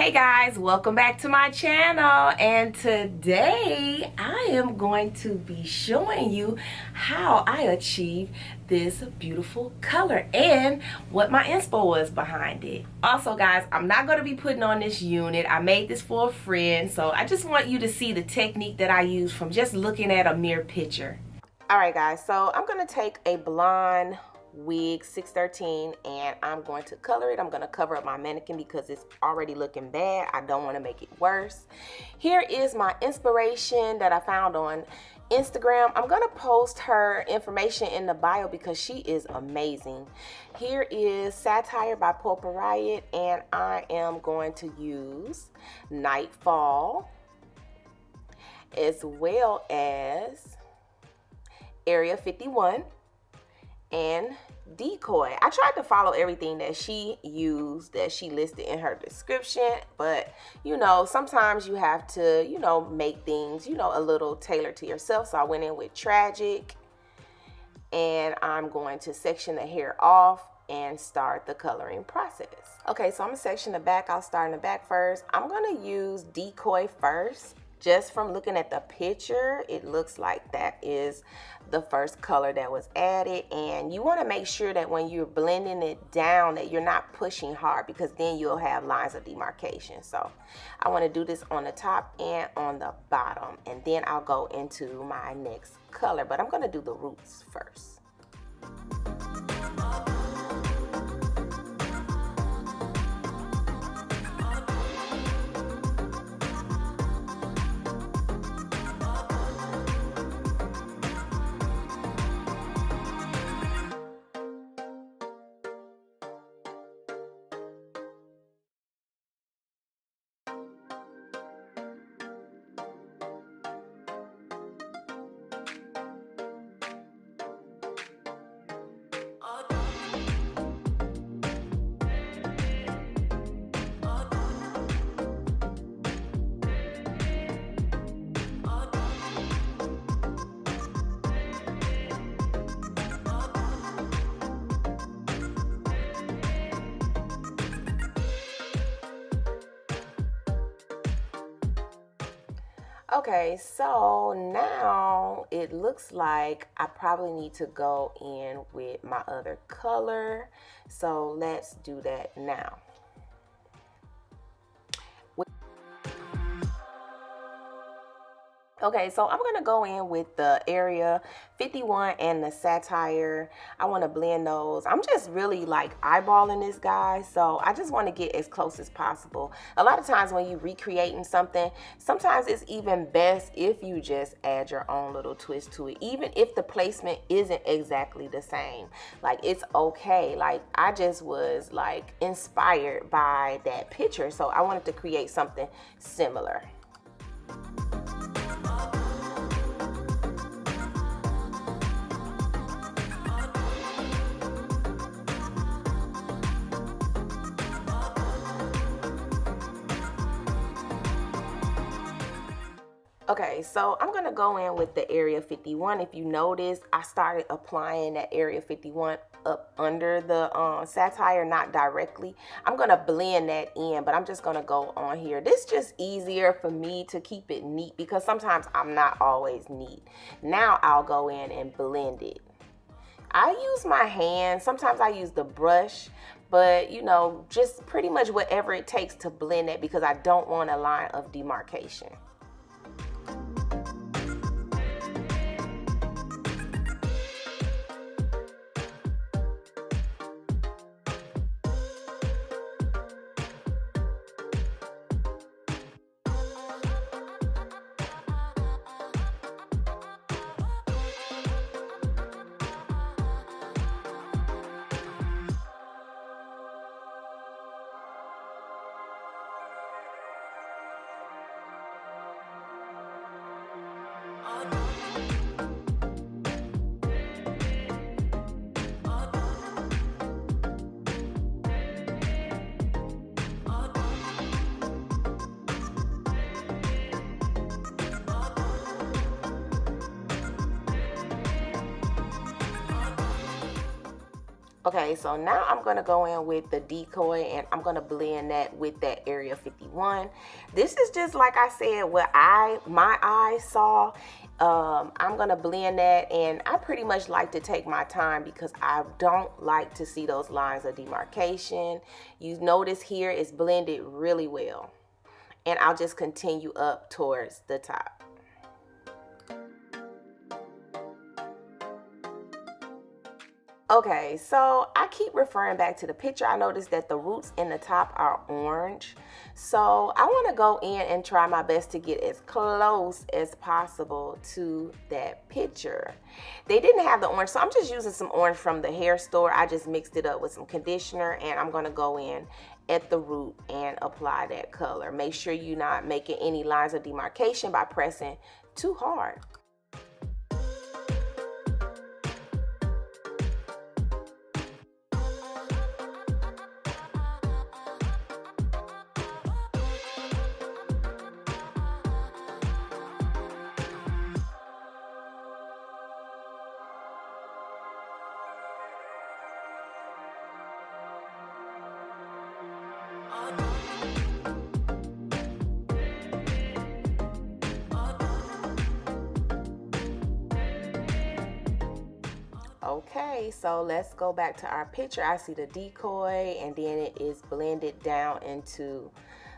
Hey guys, welcome back to my channel, and today I am going to be showing you how I achieved this beautiful color and what my inspo was behind it. Also guys, I'm not going to be putting on this unit. I made this for a friend, so I just want you to see the technique that I use from just looking at a mere picture. Alright guys, so I'm going to take a blonde wig 613 and I'm going to color it. I'm going to cover up my mannequin because it's already looking bad. I don't want to make it worse. Here is my inspiration that I found on Instagram. I'm going to post her information in the bio because she is amazing. Here is Satire by Purple Riot, and I am going to use Nightfall as well as Area 51 and Decoy. I tried to follow everything that she used, that she listed in her description, but you know, sometimes you have to, you know, make things, you know, a little tailored to yourself. So I went in with Tragic, and I'm going to section the hair off and start the coloring process. Okay, so I'm gonna section the back. I'll start in the back first. I'm gonna use Decoy first. Just from looking at the picture, it looks like that is the first color that was added, and you want to make sure that when you're blending it down that you're not pushing hard, because then you'll have lines of demarcation. So I want to do this on the top and on the bottom, and then I'll go into my next color, but I'm going to do the roots first. Okay, so now it looks like I probably need to go in with my other color. So let's do that now. Okay, so I'm going to go in with the Area 51 and the Satire. I want to blend those. I'm just really like eyeballing this, guy, so I just want to get as close as possible. A lot of times when you're recreating something, sometimes it's even best if you just add your own little twist to it, even if the placement isn't exactly the same. Like, it's okay. Like, I just was like inspired by that picture, so I wanted to create something similar. Okay, so I'm going to go in with the Area 51. If you notice, I started applying that Area 51 up under the Satire, not directly. I'm going to blend that in, but I'm just going to go on here. This is just easier for me to keep it neat because sometimes I'm not always neat. Now I'll go in and blend it. I use my hand. Sometimes I use the brush, but you know, just pretty much whatever it takes to blend it because I don't want a line of demarcation. Okay, so now I'm going to go in with the decoy and I'm going to blend that with that Area 51. This is just like I said, what my eyes saw. I'm going to blend that, and I pretty much like to take my time because I don't like to see those lines of demarcation. You notice here it's blended really well. And I'll just continue up towards the top. Okay, so I keep referring back to the picture. I noticed that the roots in the top are orange. So I want to go in and try my best to get as close as possible to that picture. They didn't have the orange, so I'm just using some orange from the hair store. I just mixed it up with some conditioner, and I'm going to go in at the root and apply that color. Make sure you're not making any lines of demarcation by pressing too hard. Okay, so let's go back to our picture. I see the decoy, and then it is blended down into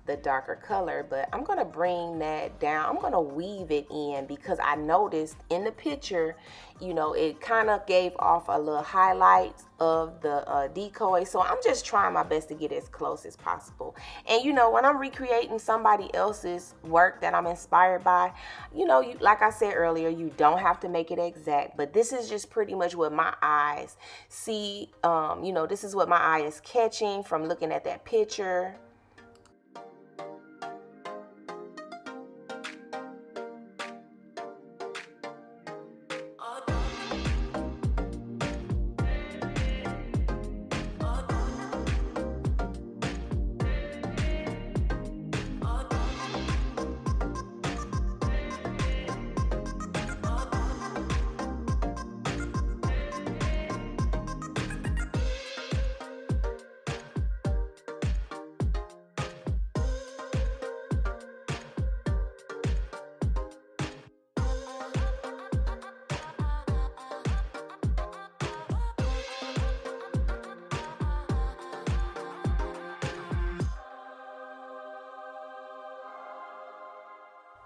the darker color, but I'm gonna bring that down. I'm gonna weave it in because I noticed in the picture, you know, it kind of gave off a little highlights of the decoy. So I'm just trying my best to get as close as possible. And you know, when I'm recreating somebody else's work that I'm inspired by, you know, like I said earlier, you don't have to make it exact, but this is just pretty much what my eyes see. You know, this is what my eye is catching from looking at that picture.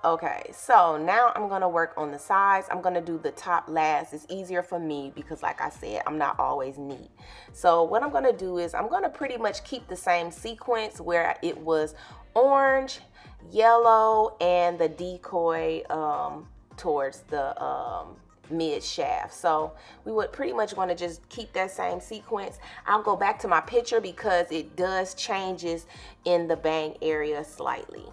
Okay, so now I'm gonna work on the sides. I'm gonna do the top last. It's easier for me because, like I said, I'm not always neat. So what I'm gonna do is I'm gonna pretty much keep the same sequence where it was orange, yellow, and the decoy towards the mid shaft. So we would pretty much want to just keep that same sequence. I'll go back to my picture because it does changes in the bang area slightly.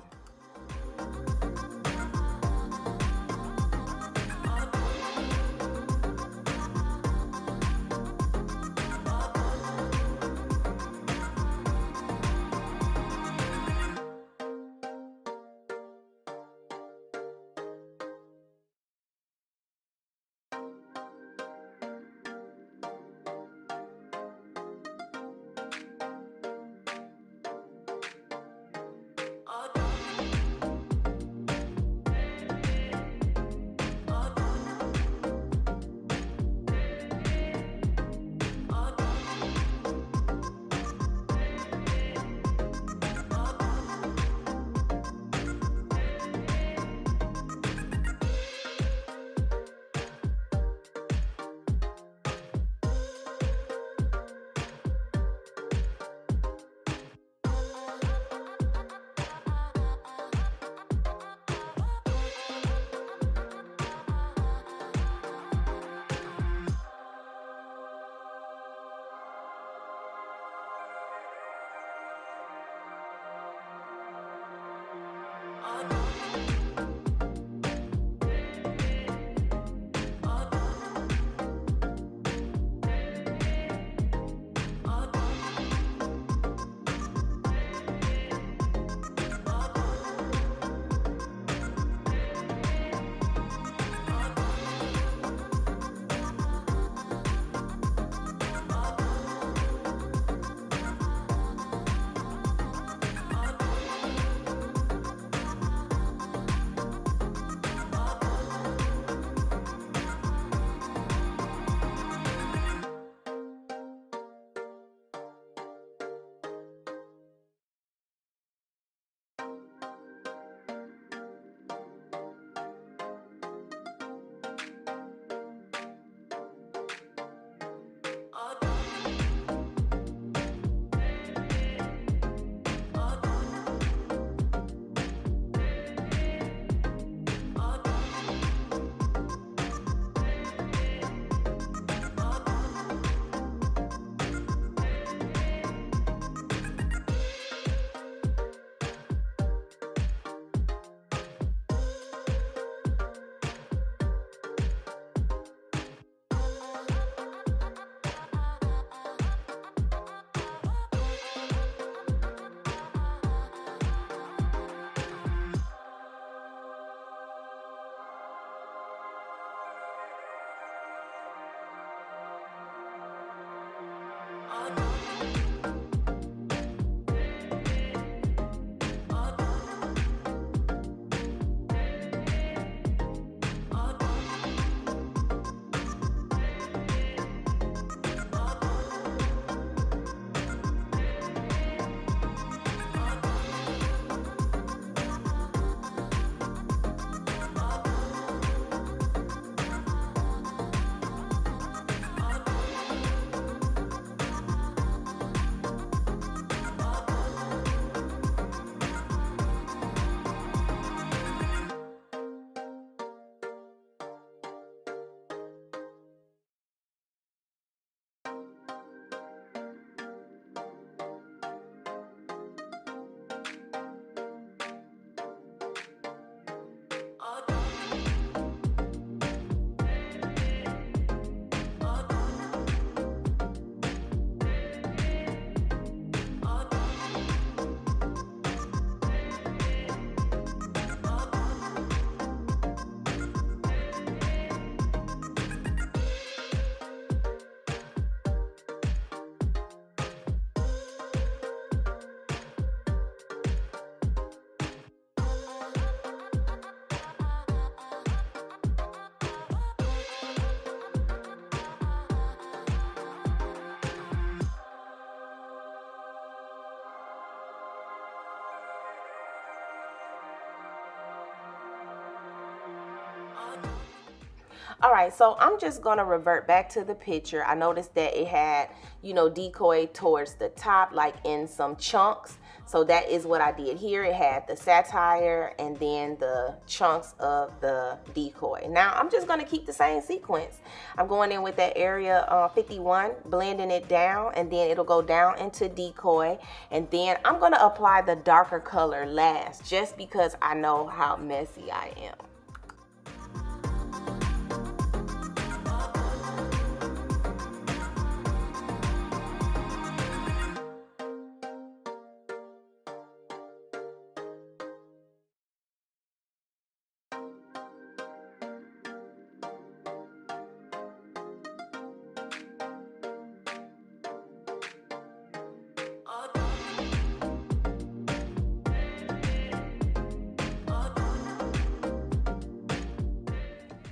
All right, so I'm just gonna revert back to the picture. I noticed that it had, decoy towards the top, like in some chunks. So that is what I did here. It had the satire and then the chunks of the decoy. Now I'm just gonna keep the same sequence. I'm going in with that area 51, blending it down, and then it'll go down into decoy. And then I'm gonna apply the darker color last, just because I know how messy I am.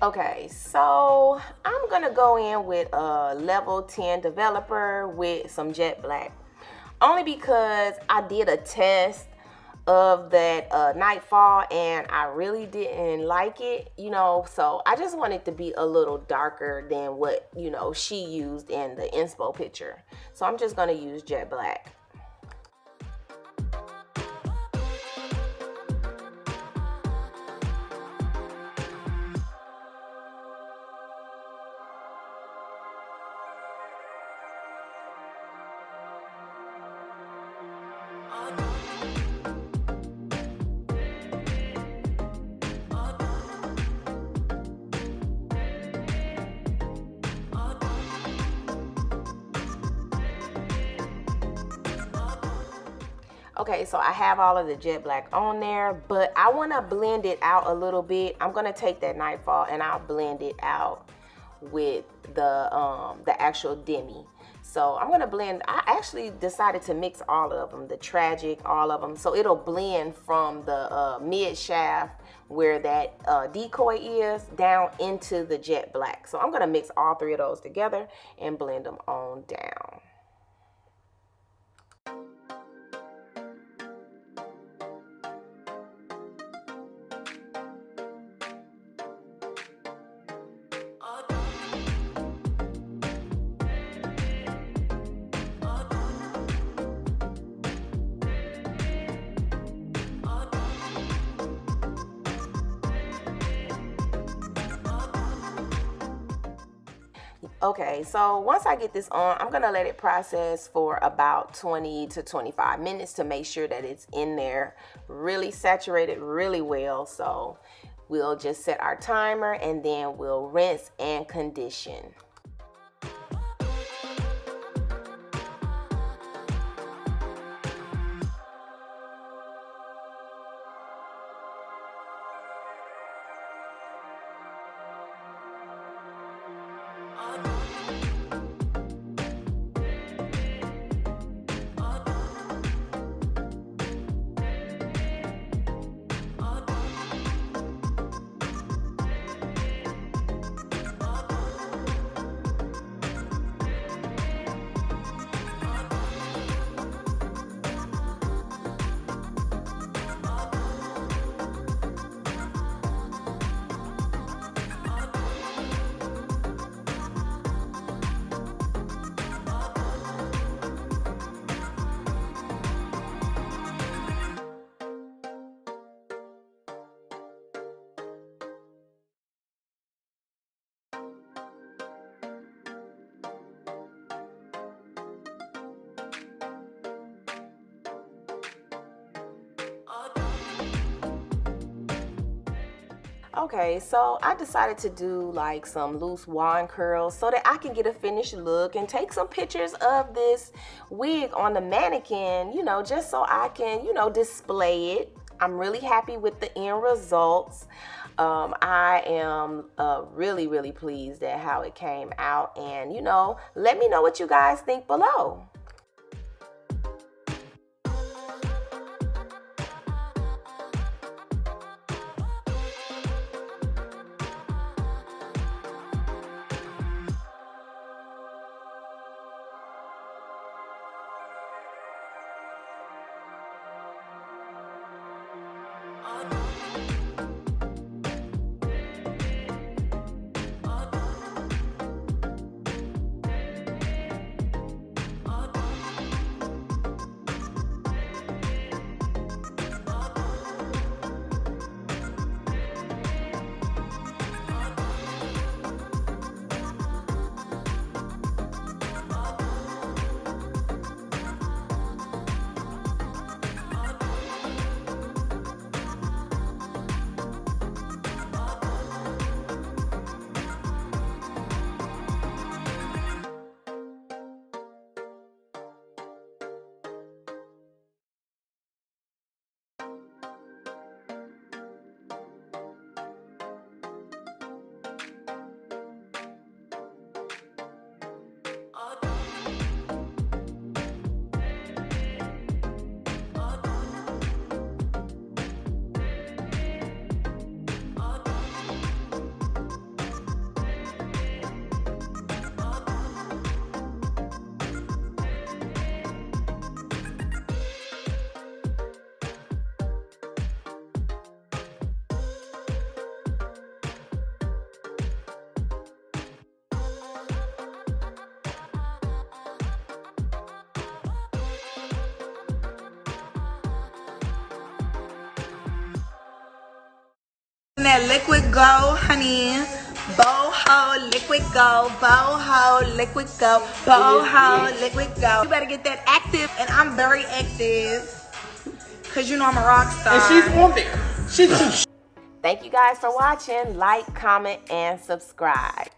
Okay, so I'm gonna go in with a level 10 developer with some jet black, only because I did a test of that nightfall and I really didn't like it, so I just want it to be a little darker than what she used in the inspo picture. So I'm just gonna use jet black. Okay, so I have all of the jet black on there, but I want to blend it out a little bit. I'm going to take that nightfall and I'll blend it out with the actual demi. So I'm going to blend. I actually decided to mix all of them, the tragic, all of them, so it'll blend from the mid shaft where that decoy is down into the jet black. So I'm going to mix all three of those together and blend them on down. Okay, so once I get this on, I'm gonna let it process for about 20 to 25 minutes to make sure that it's in there really saturated really well. So we'll just set our timer and then we'll rinse and condition. Okay, so I decided to do like some loose wand curls so that I can get a finished look and take some pictures of this wig on the mannequin, just so I can, display it. I'm really happy with the end results. I am really, really pleased at how it came out, and, let me know what you guys think below. That liquid go, honey. Boho, liquid go. Boho, liquid go. Boho, liquid go. You better get that active, and I'm very active. Cause you know I'm a rock star. And she's on there. She's Thank you guys for watching. Like, comment, and subscribe.